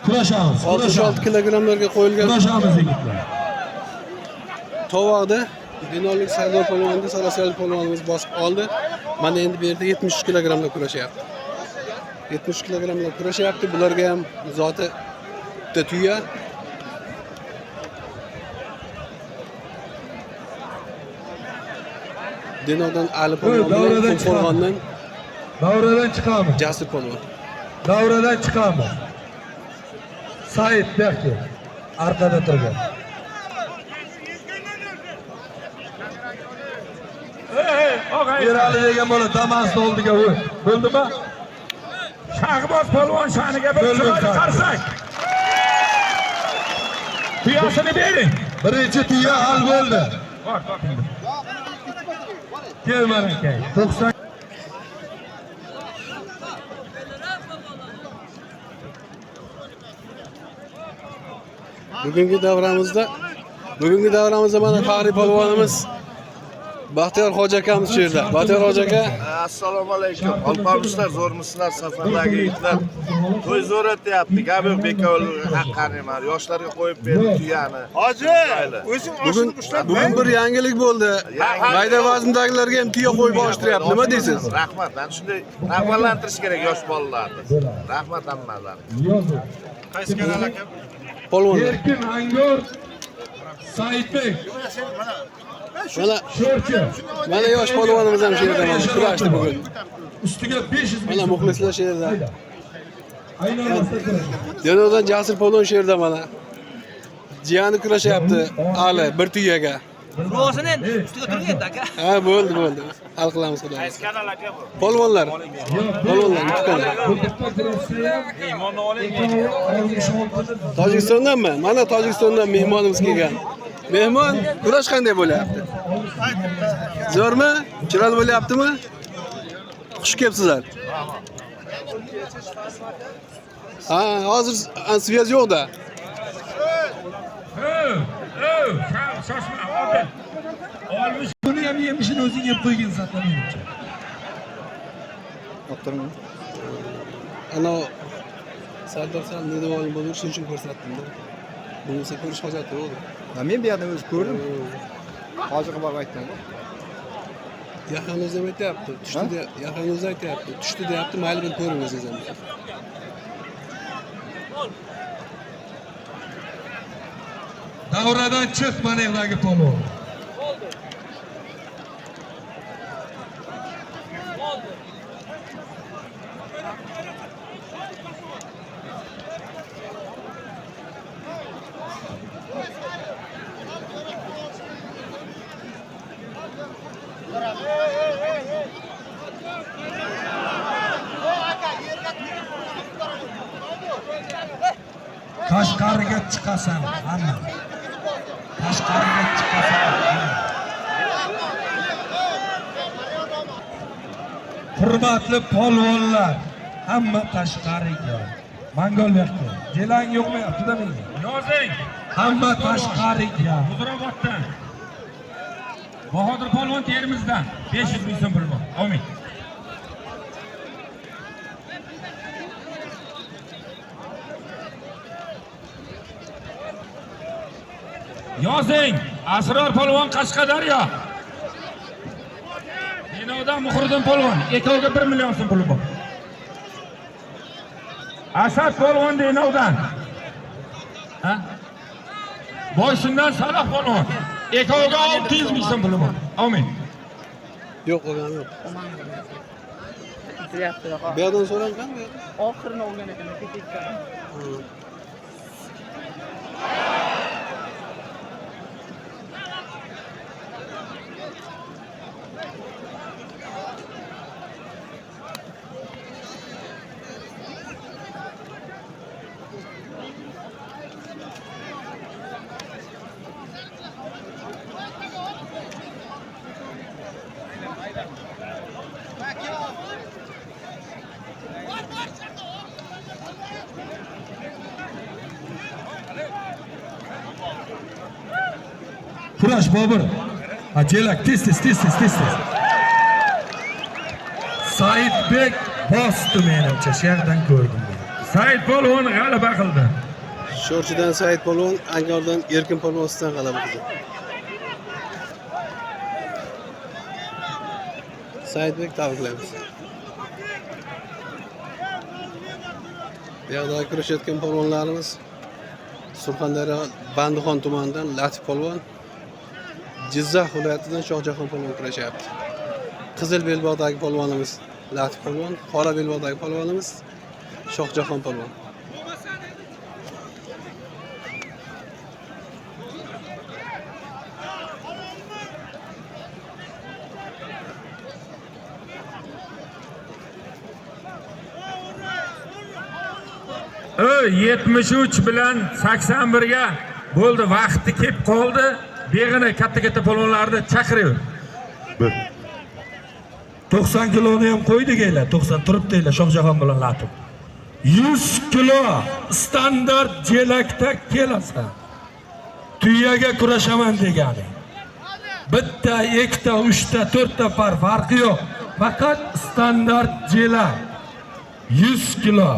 Kurashamiz. 66 kilogramlarga qo'yilgan Kurashamiz yigitlar. tovoqda Dinolik Sardor polvonda Sarasiyalik polvonimiz bosib oldi. Mana endi bu yerda 73 kilogramlar kurashyapti. 70 kilogramlar kurashyapti. Bularga ham zoti bitta tuya. Dinodan Ali polvon, polvondan Davradan chiqamiz. Jasur polvon. Davradan chiqamiz. Said Berki arkada turgan. Erali degan bola Damas'ni oldiga bo'ldimi? Shahboz polvon sha'niga bir chiroyli qarsak. Tuyasini bering. Birinchi tuya hal bo'ldi. Bor. Kel malakay. 90 Bugungi davramizda mana faxriy polvonimiz Baxtiyor Hoji akamiz shu yerda. Baxtiyor Hoji aka, Assalomu alaykum. Alpamishlar zo'rmisizlar, safardagi yigitlar. To'y zo'r o'tyapti. Gabi bekov haqqani mar. Yoshlarga qo'yib berdi tuyani. Hoji, o'zing oshirib ushlab. Bugun bir yangilik bo'ldi. Mayda vazmdagilarga ham tuya qo'yib boshtiryapti. Nima deysiz? Rahmat. Mana shunday rag'batlantirish kerak yosh bolalarni. Rahmat hammalarga. Qaysi kanal aka? Polvonlar. Erkin Angor Saidbek Mana yosh polvonimiz ham shu yerda kurashdi bugun. ustiga 500 Mana muxlislar shu yerda. aylanmasda kurashdi. Dinodan Jasur polvon shu yerda mana. Jiyani kurashyapti Ali bir tuyaga. Rosini ustiga turgan aka. Ha, bo'ldi. Hal qilamiz xudo. Qaysi kanal aka bu? Polvonlar. Polvonlar chiqadi. Tojikistondanmi? Mana Tojikistondan mehmonimiz kelgan. Mehmon, kurash qanday bo'lyapti? Zo'rmi? Chiroyli bo'lyaptimi? Xush kelibsizlar. Ha, hozir svez yo'q-da. Shoshma, oldi. Olmish. Buni ham yemishini o'zing yeb qo'ygan saqlamayapti. Ana Sardor sal nedavol bo'lib shuning uchun ko'rsatdim-da. Bunisi ko'rish hojati yo'q. Men bu yerda o'zi ko'rdim. Hojiga borib aytdim. Yaqin o'zi ham aytyapti. Tushdi, yaqin o'zi aytyapti. Tushdi deyapti, mayli bir ko'ring o'zingiz ham. Davradan chiq manevdagi polvon. Qashqariga chiqasan hamma. Qashqariga chiqasan hamma. Hurmatli polvonlar, hamma tashqariga. Mangolberdi. Jelang yo'qmayapti-da menga. Yozing. Hamma tashqariga. Muzrobotdan. Bahodir polvon Termizdan 500 ming so'm pul bor. Amin. Yozing. Asror polvon Qashqadaryo. Dinodan Muhriddin polvon ikkoviga 1 million so'm puli bor. Asad polvon Dinodan. Ha? Boysundan Saloh polvon ikkoviga 600 ming so'm puli bor. Amin. Yo'q, qolgani yo'q. Bu yerdan so'rang qanday? Oxirini olgan ekan, ketekdan. Kurash Bobur. Acelak tez. Saidbek bosdi menimcha, shu yerdan ko'rdim. Said polvon g'alaba qildi. Sho'rchidan Said polvon, Angordan Erkin polvon ustidan g'alaba qildi. Saidbek tabriklaymiz. Bu yoqda kurashayotgan polvonlarimiz Surxondaryo Bandixon tumanidan Latif polvon, Jizzax viloyatidan Shohjahon polvon kurashyapti. Qizil belbog'dagi polvonimiz Latif polvon, qora belbog'dagi polvonimiz Shohjahon polvon. O 73 bilan 81 ga bo'ldi, vaqti kelib qoldi. Beg'ini katta polvonlarni chaqirib. 90 kiloni ham qo'ydik eylar, 90 turibdi Shohjahon bilan Latif. 100 kilo standart jelakda kelasan. Tuyaga kurashaman degani. Bitta, ikkita, uchta, to'rtta par farqi yo'q. Faqat standart jelak 100 kilo.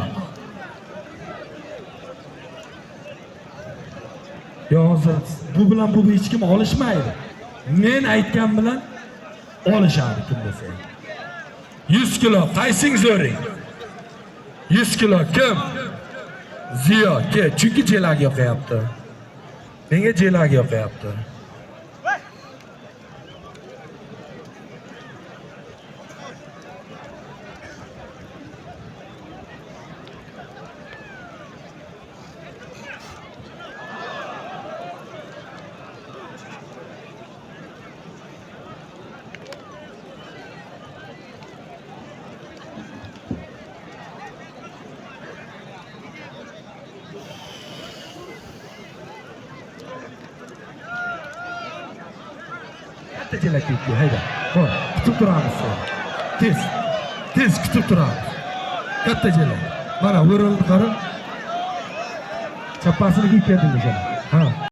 Hozir bu bilan bu hech kim olishmaydi. Men aytgan bilan olishadi kim desa. 100 kilo qaysing zo'ring? 100 kilo kim? Ziyo, ke, chunki jelak yoqyapti. Menga jelak yoqyapti. Katta jelak yutdi, hayda. Qo'y, kutib turamiz seni. Tez kutib turamiz. Katta jelak. Mana o'rildi qara. Chappasini kiyib keldingiz. Ha.